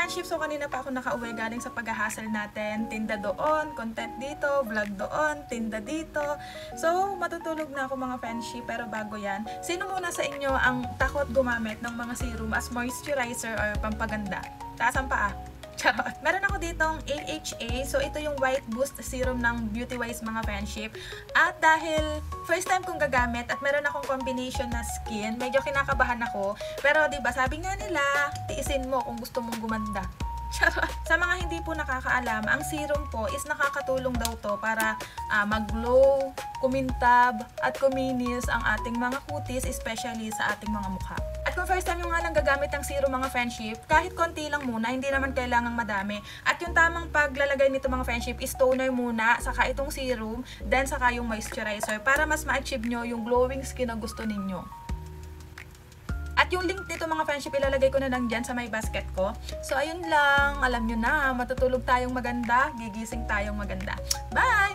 friendship, so kanina pa ako nakauwi galing sa pag-hustle natin. Tinda doon, content dito, vlog doon, tinda dito. So, matutulog na ako mga friendship. Pero bago yan, sino muna sa inyo ang takot gumamit ng mga serum as moisturizer or pampaganda? Taas ang paa. Charot. Meron ako ditong AHA. So, ito yung White Boost Serum ng Beautywise mga friendship. At dahil first time kong gagamit at meron akong combination na skin, medyo kinakabahan ako. Pero, diba, sabi nga nila, tiisin mo kung gusto mong gumanda. Charot. Sa mga hindi po nakakaalam, ang serum po is nakakatulong daw to para mag-glow, kumintab, at kuminis ang ating mga kutis, especially sa ating mga mukha. At kung first time yung nga lang gagamit ng serum mga friendship, kahit konti lang muna, hindi naman kailangang madami. At yung tamang paglalagay nito mga friendship is toner muna, saka itong serum, then saka yung moisturizer para mas ma-achieve nyo yung glowing skin na gusto ninyo. At yung link nito mga friendship, ilalagay ko na lang dyan sa may basket ko. So ayun lang, alam nyo na, matutulog tayong maganda, gigising tayong maganda. Bye!